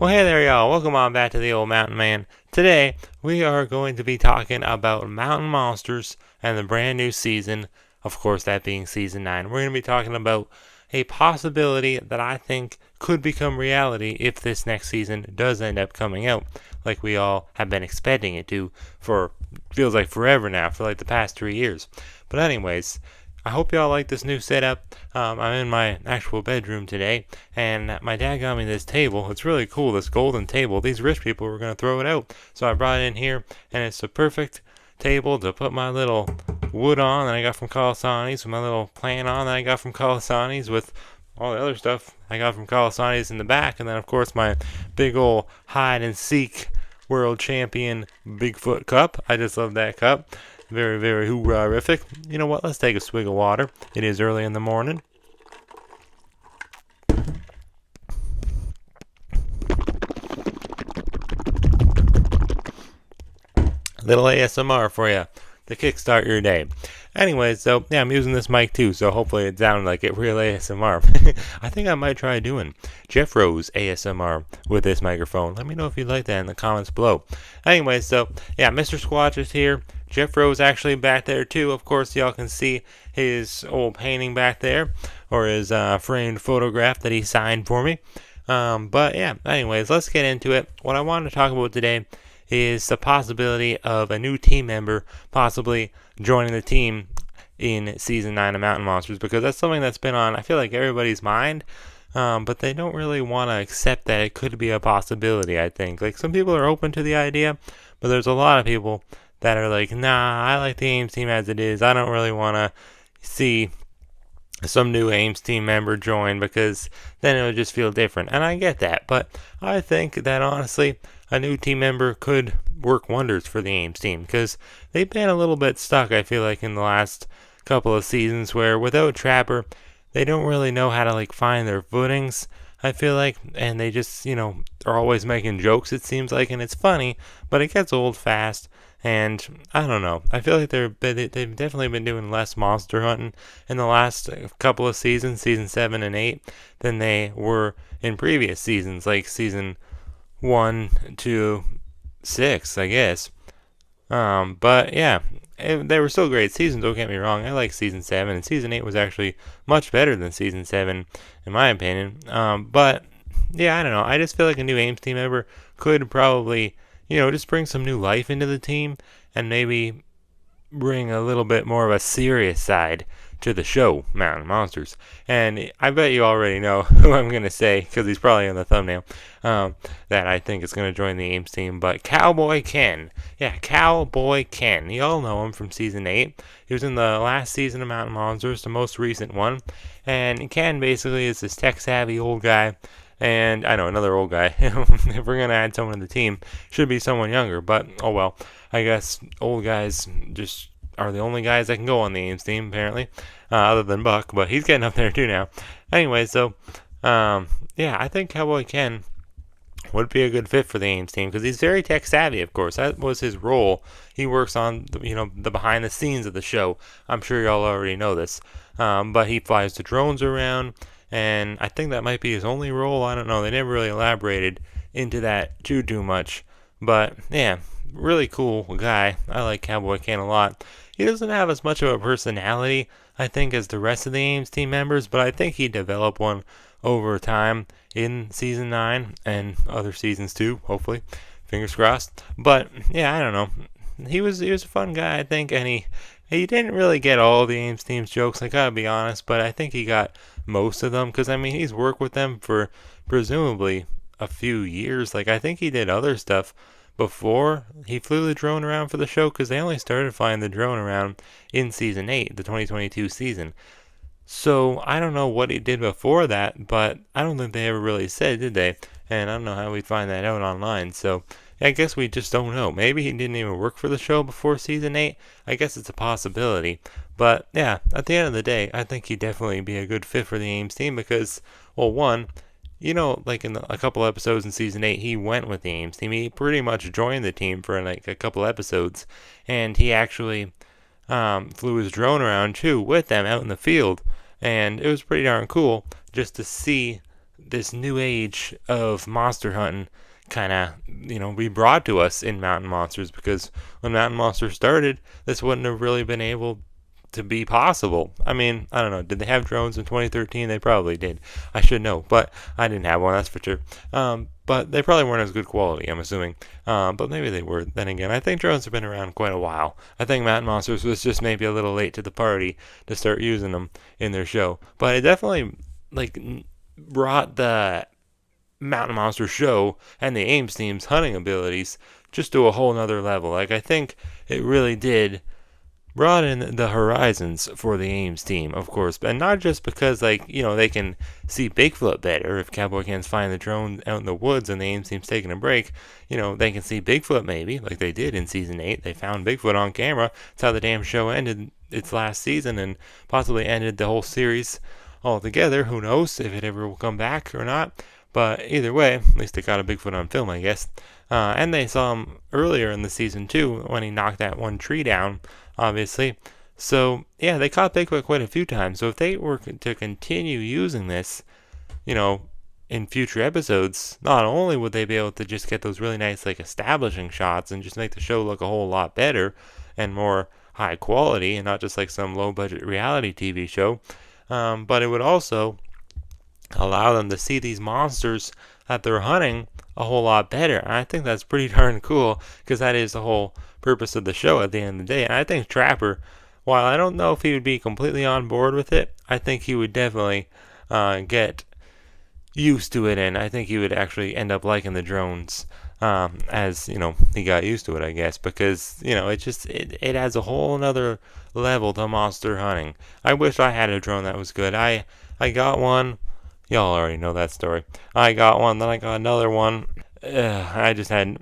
Well, hey there, y'all. Welcome on back to the Old Mountain Man. Today, we are going to be talking about Mountain Monsters and the brand new season. Of course, that being Season 9. We're going to be talking about a possibility that I think could become reality if this next season does end up coming out, like we all have been expecting it to for, feels like forever now, for like the past 3 years. But anyways, I hope y'all like this new setup. I'm in my actual bedroom today, and my dad got me this table. It's really cool, this golden table. These rich people were going to throw it out, so I brought it in here, and it's the perfect table to put my little wood on that I got from Calasani's, with my little plant on that I got from Calasani's, with all the other stuff I got from Calasani's in the back, and then of course my big old hide and seek world champion Bigfoot cup. I just love that cup. Very, very hoorah-rific. You know what? Let's take a swig of water. It is early in the morning. Little ASMR for you to kickstart your day. Anyways, so yeah, I'm using this mic too, so hopefully it sounded like it real ASMR. I think I might try doing Jeff Rose ASMR with this microphone. Let me know if you'd like that in the comments below. Anyways, so yeah, Mr. Squatch is here. Jeff Rose actually back there too. Of course, y'all can see his old painting back there, or his framed photograph that he signed for me. But yeah, anyways, let's get into it. What I wanted to talk about today is the possibility of a new team member possibly joining the team in Season 9 of Mountain Monsters, because that's something that's been on, I feel like, everybody's mind, but they don't really want to accept that it could be a possibility, I think. Like, some people are open to the idea, but there's a lot of people that are like, nah, I like the Ames team as it is. I don't really want to see some new Ames team member join, because then it would just feel different. And I get that, but I think that honestly, a new team member could work wonders for the Ames team, because they've been a little bit stuck, I feel like, in the last couple of seasons, where without Trapper, they don't really know how to like find their footings, I feel like, and they just, are always making jokes, it seems like, and it's funny, but it gets old fast. And I don't know. I feel like they've definitely been doing less monster hunting in the last couple of seasons, season 7 and 8, than they were in previous seasons, like season 1 to 6, I guess. But yeah, they were still great seasons. Don't get me wrong. I like season 7, and season 8 was actually much better than season 7, in my opinion. But yeah, I don't know. I just feel like a new Ames team member could probably, just bring some new life into the team, and maybe bring a little bit more of a serious side to the show, Mountain Monsters. And I bet you already know who I'm going to say, because he's probably in the thumbnail, that I think is going to join the Ames team. But Cowboy Ken. Yeah, Cowboy Ken. You all know him from Season 8. He was in the last season of Mountain Monsters, the most recent one. And Ken basically is this tech-savvy old guy. And I know, another old guy. If we're going to add someone to the team, should be someone younger. But, oh well. I guess old guys just are the only guys that can go on the Ames team, apparently. Other than Buck. But he's getting up there too now. Anyway, so, yeah, I think Cowboy Ken would be a good fit for the Ames team, because he's very tech savvy, of course. That was his role. He works on, the behind the scenes of the show. I'm sure y'all already know this. But he flies the drones around. And I think that might be his only role. I don't know. They never really elaborated into that too much. But, yeah, really cool guy. I like Cowboy Ken a lot. He doesn't have as much of a personality, I think, as the rest of the Ames team members, but I think he developed one over time in Season 9 and other seasons too, hopefully. Fingers crossed. But, yeah, I don't know. He was a fun guy, I think, and he didn't really get all the Ames team's jokes, I gotta be honest, but I think he got most of them, because, I mean, he's worked with them for presumably a few years. Like, I think he did other stuff before he flew the drone around for the show, because they only started flying the drone around in Season 8, the 2022 season. So, I don't know what he did before that, but I don't think they ever really said, did they? And I don't know how we'd find that out online, so I guess we just don't know. Maybe he didn't even work for the show before Season 8. I guess it's a possibility. But, yeah, at the end of the day, I think he'd definitely be a good fit for the Ames team, because, well, one, like in a couple episodes in Season 8, he went with the Ames team. He pretty much joined the team for like a couple episodes, and he actually flew his drone around too with them out in the field, and it was pretty darn cool just to see this new age of monster hunting kind of, be brought to us in Mountain Monsters, because when Mountain Monsters started, this wouldn't have really been able to be possible. I mean, I don't know. Did they have drones in 2013? They probably did. I should know, but I didn't have one, that's for sure. But they probably weren't as good quality, I'm assuming. But maybe they were. Then again, I think drones have been around quite a while. I think Mountain Monsters was just maybe a little late to the party to start using them in their show. But it definitely, brought the Mountain Monster show and the Ames team's hunting abilities just to a whole nother level. I think it really did broaden the horizons for the Ames team, of course, and not just because, they can see Bigfoot better. If Cowboy Ken's flying the drone out in the woods and the Ames team's taking a break, they can see Bigfoot maybe, like they did in season 8. They found Bigfoot on camera. That's how the damn show ended its last season, and possibly ended the whole series altogether. Who knows if it ever will come back or not? But either way, at least they got a Bigfoot on film, I guess. And they saw him earlier in the season too, when he knocked that one tree down, obviously. So yeah, they caught Bigfoot quite a few times. So if they were to continue using this, in future episodes, not only would they be able to just get those really nice establishing shots and just make the show look a whole lot better and more high quality, and not just like some low budget reality TV show, but it would also allow them to see these monsters that they're hunting a whole lot better. And I think that's pretty darn cool, because that is the whole purpose of the show at the end of the day. And I think Trapper, while I don't know if he would be completely on board with it, I think he would definitely get used to it, and I think he would actually end up liking the drones as he got used to it, I guess, because it adds a whole another level to monster hunting. I wish I had a drone that was good. I got one. Y'all already know that story. I got one, then I got another one. I just had,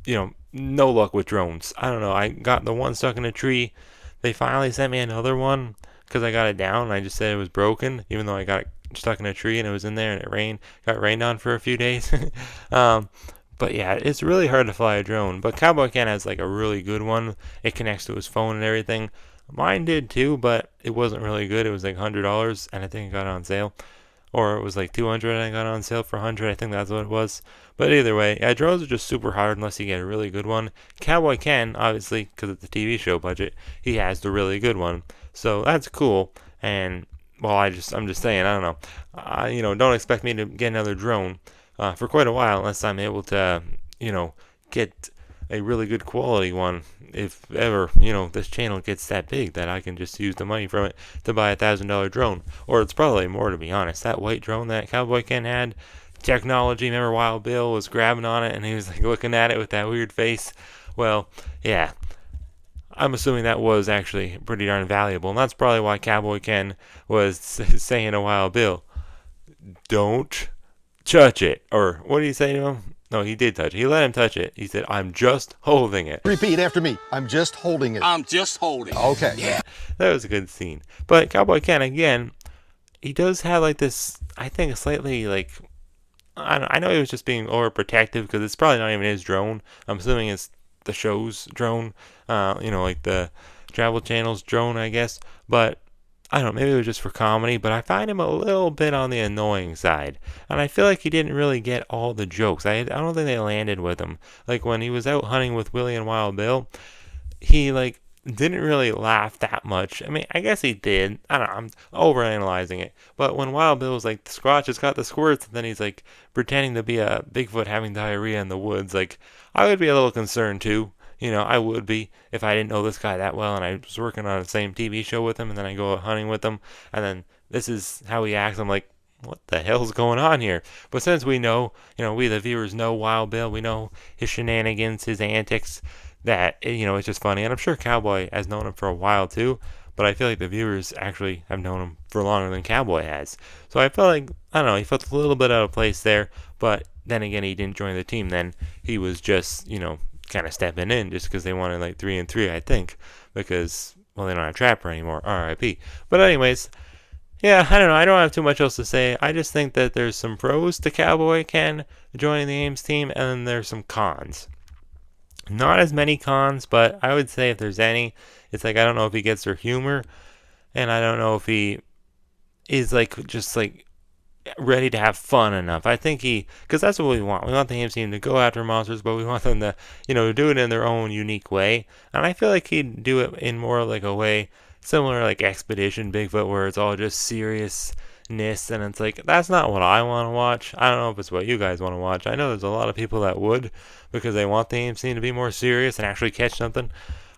no luck with drones. I don't know. I got the one stuck in a tree. They finally sent me another one because I got it down, and I just said it was broken, even though I got it stuck in a tree and it was in there and it got rained on for a few days. But yeah, it's really hard to fly a drone. But Cowboy Ken has a really good one. It connects to his phone and everything. Mine did too, but it wasn't really good. It was $100, and I think it got on sale. Or it was $200 and I got on sale for $100. I think that's what it was. But either way, yeah, drones are just super hard unless you get a really good one. Cowboy Ken, obviously, because it's a TV show budget, he has the really good one. So that's cool. And, well, I'm just saying, I don't know. Don't expect me to get another drone for quite a while unless I'm able to, get a really good quality one. If ever, this channel gets that big that I can just use the money from it to buy a $1,000 drone. Or it's probably more, to be honest. That white drone that Cowboy Ken had, technology, remember Wild Bill was grabbing on it and he was looking at it with that weird face? Well, yeah. I'm assuming that was actually pretty darn valuable. And that's probably why Cowboy Ken was saying to Wild Bill, "Don't touch it." Or what did he say to him? No, he did touch it. He let him touch it. He said, "I'm just holding it." Repeat after me. I'm just holding it. I'm just holding it. Okay. Yeah. That was a good scene. But Cowboy Ken, again, he does have this, I think, slightly I know he was just being overprotective because it's probably not even his drone. I'm assuming it's the show's drone, the Travel Channel's drone, I guess. But I don't know, maybe it was just for comedy, but I find him a little bit on the annoying side. And I feel like he didn't really get all the jokes. I don't think they landed with him. When he was out hunting with Willie and Wild Bill, he, didn't really laugh that much. I mean, I guess he did. I don't know, I'm overanalyzing it. But when Wild Bill was like, "The Squatch has got the squirts," and then he's pretending to be a Bigfoot having diarrhea in the woods, I would be a little concerned too. I would be if I didn't know this guy that well and I was working on the same TV show with him, and then I go out hunting with him, and then this is how he acts. I'm like, what the hell's going on here? But since we know, we the viewers know Wild Bill, we know his shenanigans, his antics, that, it's just funny. And I'm sure Cowboy has known him for a while too, but I feel like the viewers actually have known him for longer than Cowboy has. So I felt I don't know, he felt a little bit out of place there, but then again, he didn't join the team then. He was just, kind of stepping in just because they wanted 3 and 3, I think, because, well, they don't have Trapper anymore, R.I.P. But anyways, yeah, I don't know, I don't have too much else to say. I just think that there's some pros to Cowboy Ken joining the Ames team, and then there's some cons. Not as many cons, but I would say if there's any, it's I don't know if he gets their humor, and I don't know if he is just ready to have fun enough. I think because that's what we want. We want the AIMS team to go after monsters, but we want them to, do it in their own unique way. And I feel like he'd do it in more like a way similar like Expedition Bigfoot, where it's all just seriousness, and it's like that's not what I want to watch. I don't know if it's what you guys want to watch. I know there's a lot of people that would because they want the AIMS team to be more serious and actually catch something.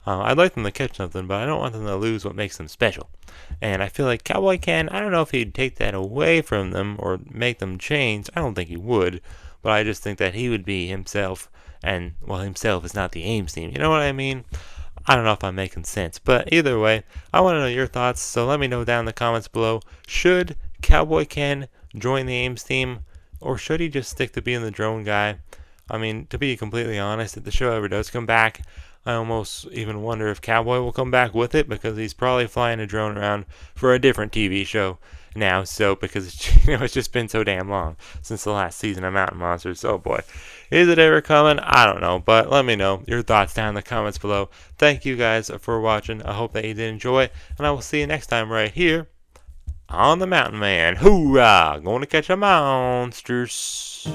I'd like them to catch something, but I don't want them to lose what makes them special. And I feel like Cowboy Ken, I don't know if he'd take that away from them or make them change. I don't think he would, but I just think that he would be himself, and, well, himself is not the AIMS team. You know what I mean? I don't know if I'm making sense, but either way, I want to know your thoughts, so let me know down in the comments below. Should Cowboy Ken join the AIMS team, or should he just stick to being the drone guy? I mean, to be completely honest, if the show ever does come back, I almost even wonder if Cowboy will come back with it because he's probably flying a drone around for a different TV show now. So because it's just been so damn long since the last season of Mountain Monsters. Oh boy, is it ever coming? I don't know, but let me know your thoughts down in the comments below. Thank you guys for watching. I hope that you did enjoy it, and I will see you next time right here on the Mountain Man. Hoorah! Going to catch a monsters.